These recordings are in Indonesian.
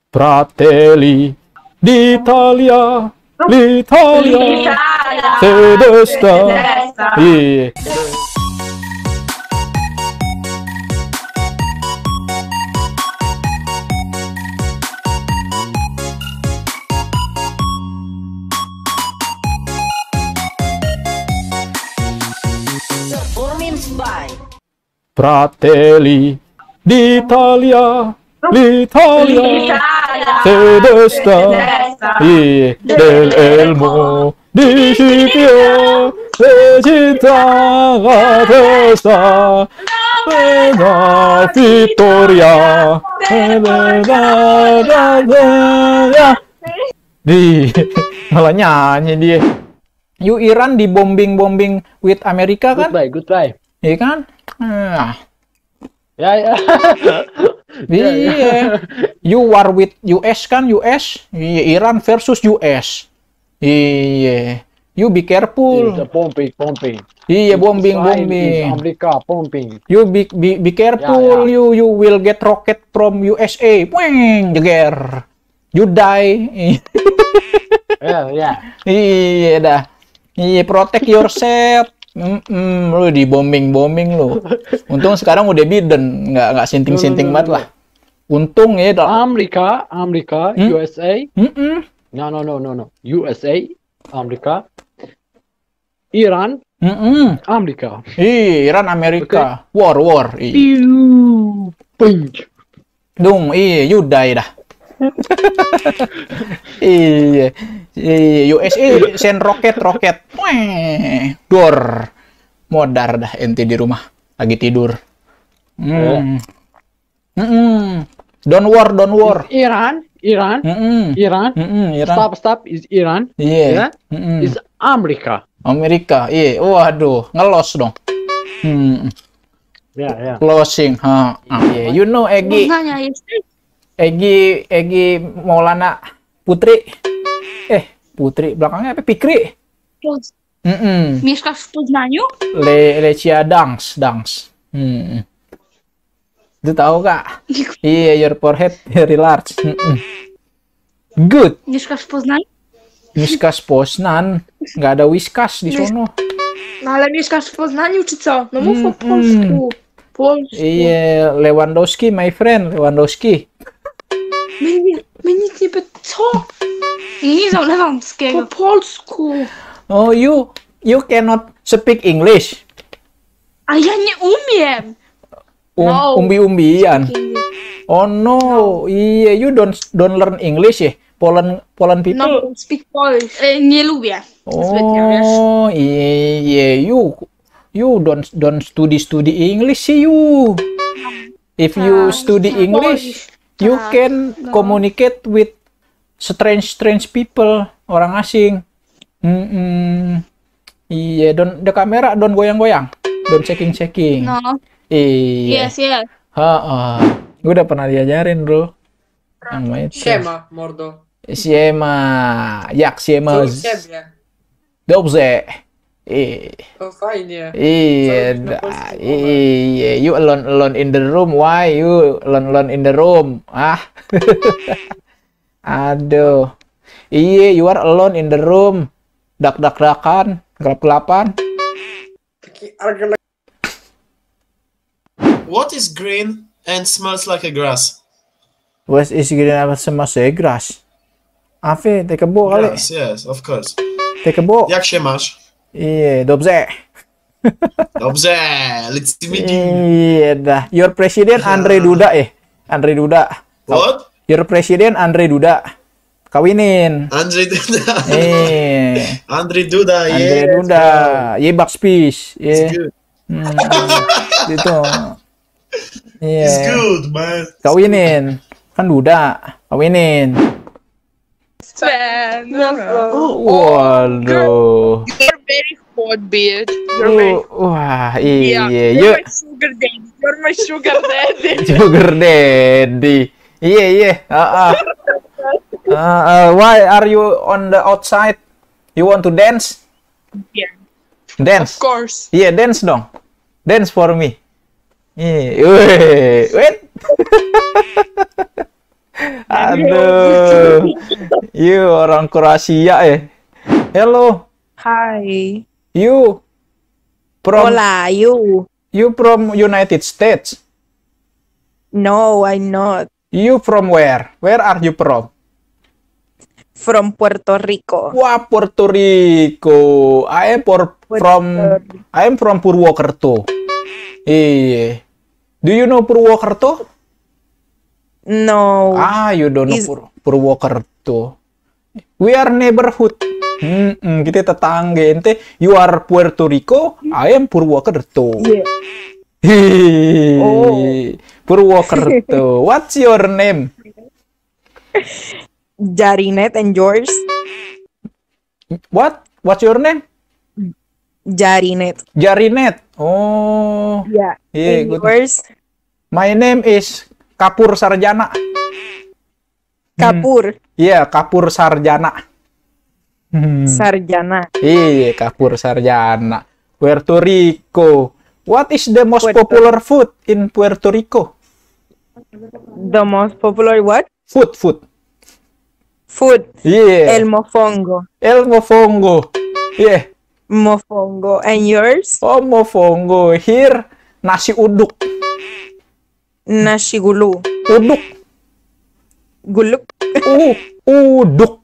Fratelli d'Italia, l'Italia, tedesca. Iya. Fratelli d'Italia, l'Italia, tedesca, del elmo di Scipio, le città testa, la vittoria, di malah nyanyi dia. You Iran dibombing with Amerika kan? Goodbye. Iya kan? Nah. Ya. Iya. You war with US kan? US. Iya, Iran versus US. Iya. You be careful. Pumping. Iya, bombing. Amerika pumping. You be careful. Ya. You will get rocket from USA. Weng, jeger. You die. Ya. Iya dah. Iya, protect yourself. Lu di bombing lu. Untung sekarang udah Biden, nggak sinting banget lah. Untung ya. Amerika, USA. No. USA, Amerika, Iran, Amerika. Iran, Amerika. Okay. War. Dung, you die dah. Iya. USA send roket. Dor. Modar dah ente di rumah lagi tidur. Don't war. Iran. Stop is Iran. Iya. Is Amerika. Iya. Waduh, ngelos dong. Ya. Closing. Yeah. You know Egi Maulana Putri. Putri belakangnya apa? Pikri. Mieszkasz w Poznaniu? Lecia Dangs. Itu tahu kak? Iya, your forehead very large. Good. Mieszkasz w Poznaniu? Whiskas Poznan. Nggak ada whiskas di sono. No ale mieszkasz w Poznaniu czy co? No mów po polsku. Iya, Lewandowski, my friend. Lewandowski. My nic nie co? Nie znam Lewandowskiego. Po polsku. Oh, you cannot speak English. A ja nie umiem. Umbi-umbian. Oh no, iya, you don't learn English ya? Poland people. No, speak Polish. Nie lubię. Zbytnio, wiesz. Oh, iya, you don't study English sih you. If you study English, you can communicate with strange people, orang asing. Iya, the kamera don't goyang-goyang, don't checking. No. Iya. Yes. Gue udah pernah diajarin bro. Siema, mordo. Siema. Dobrze. Oh, fajnie. Iya. You alone in the room. Why you alone in the room? Aduh. Iya, you are alone in the room. Dak-dakan, gelap-gelapan. What is green and smells like a grass? What is green and smells like grass? Afi, te kebo kali. Yes, of course. Te kebo. Jak się masz? Iya, dobrze. Dobrze, let's meet you. Iya dah. Your president Andre Duda Andre Duda. What? Your president Andre Duda. Kawinin. Andre Duda. Andre Duda, Ye Bakspis. It's good. Itu. It's good, man. Kawinin. Kan Duda. Kawinin. Waduh. You're very hot, bitch. Wah, iya. You're my sugar daddy. Sugar daddy. Iya. Why are you on the outside? You want to dance? Yeah. Dance. Of course. Iya, dance dong. Dance for me. Iya. Wait. Aduh. You orang Kroasia ya. Hello. Hi. You from Hola, you. you from United States. No, I'm not. You from where? Where are you from? From Puerto Rico. Wah, Puerto Rico. I am from Purwokerto. Iya. Do you know Purwokerto? No. You don't know Purwokerto. We are neighborhood. Kita tetangga. Ente, you are Puerto Rico, I am Purwokerto. Yeah. Oh. Purwokerto. What's your name? Jarinet, and yours? What? What's your name? Jarinet. Jarinet. Oh. Yeah. And good. yours? My name is Kapur Sarjana. Kapur. Iya, Kapur Sarjana. Sarjana. Iya, Kapur Sarjana. Puerto Rico. What is the most popular food in Puerto Rico? The most popular what? Food. Food. Yeah. El mofongo. El mofongo. Yeah. Mofongo. And yours? Oh, mofongo. Here, nasi uduk. Nasi gulu. Uduk. Guluk. Uduk.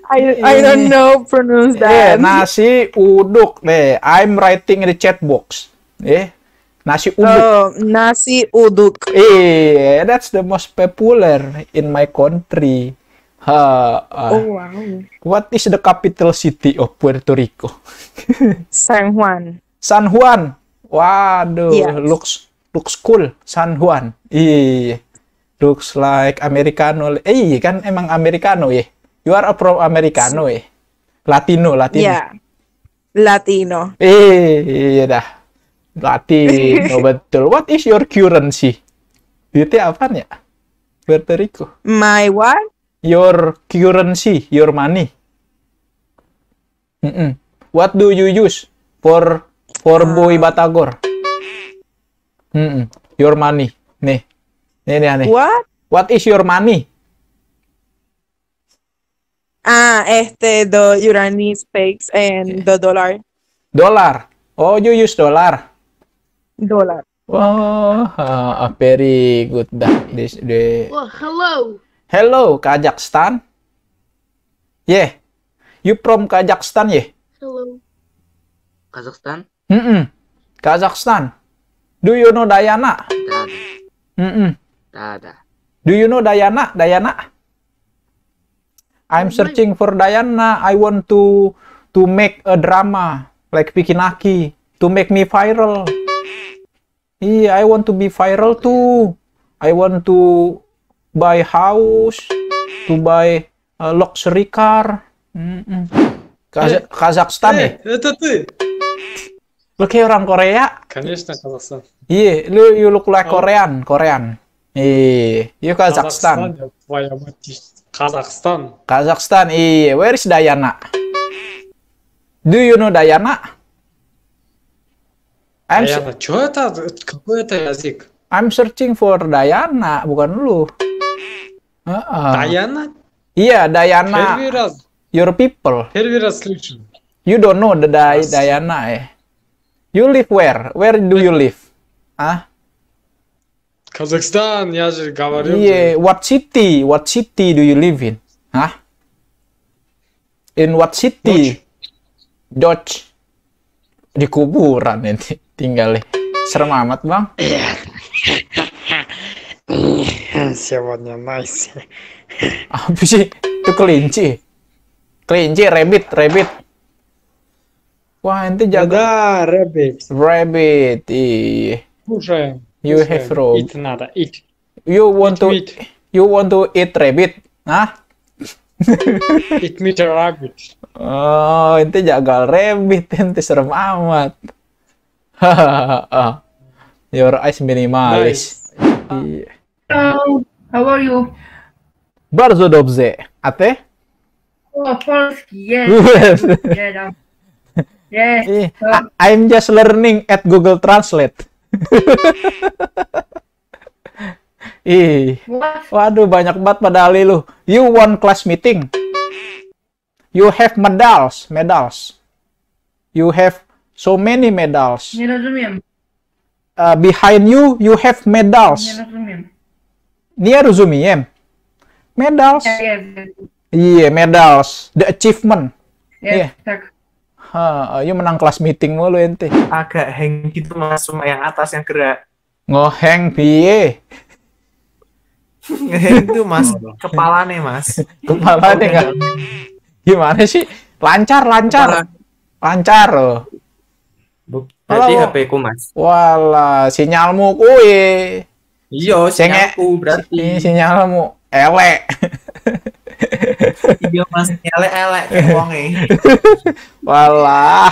I don't know pronounce that. Nasi uduk. I'm writing in the chat box. Nasi uduk. Oh, nasi uduk. That's the most popular in my country. Oh, wow. What is the capital city of Puerto Rico? San Juan. San Juan. Waduh, Yes. looks cool. San Juan. Looks like Americano. Kan emang Americano ya. You are from Americano ya. Latino. Yeah. Latino. Iya dah. Latino betul. What is your currency? Duitnya apaan ya? Puerto Rico. My what? Your currency, your money. What do you use for Boy Batagor? Your money. Nih. What? What is your money? The Uranus fakes and the dollar. Dollar. Oh, you use dollar. Dollar. Oh, very good. Well, hello. Hello, Kazakhstan. Yeah. You from Kazakhstan, yeah? Hello. Kazakhstan? Kazakhstan. Do you know Diana? Ada. Do you know Diana? I'm searching for Diana. I want to make a drama like Vicky Naki to make me viral. I want to be viral too. I want to buy house, to buy a luxury car. Kazakhstan ya? Это ты. Lu kayak orang Korea? Конечно, Казахстан. Iya, you look like Korean. You Kazakhstan. Твоя мать. Казахстан. Kazakhstan, where is Diana? Do you know Diana? Diana, что это? Какой это язык? I'm searching for Diana, bukan lu. Diana? Iya, Diana. Первый раз. Your people. Первый раз слышу. You don't know the Diana, eh? You live where? Where do you live? Казахстан, я же говорил. Yeah, what city? What city do you live in? In what city? Dodge. Di kuburan nanti tinggal. Serem amat, Bang. Сегодня nice. Apa sih? Itu kelinci. Rabbit. Wah, ente jaga. Да, Rabbit. Iya. Кушаем. You have rope. Eat надо, eat. You want Eat to eat rabbit? Eat meat or rabbit. Oh, ente jagal rabbit, ente serem amat. Your eyes minimalis. Iya. Hello. How are you? Bardzo dobrze. A ty? Polski. Yes. Yes. I'm just learning at Google Translate. Ih, What? waduh banyak banget padahal lu. You won class meeting. You have medals. You have so many medals. Nie rozumiem. Behind you, you have medals. Nie rozumiem. Nie rozumiem. Medals. Iya, medals. The achievement. Iya. Tak. You menang kelas meeting mulu ente. Agak hang gitu mas, cuma yang atas yang gerak. Ngoheng piye? Ngehang itu mas, kepalanya mas. Kepala nih nggak? Gimana sih? Lancar. Oh. Berarti Halo. HP ku mas. Walah, sinyalmu kuwi. Iya, sinyalku berarti. Ini sinyalmu elek. Iya mas, elek-elek kayak wonge. Walah,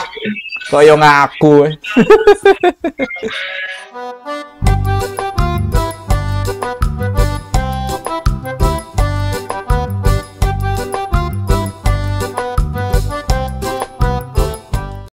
koyo ngaku.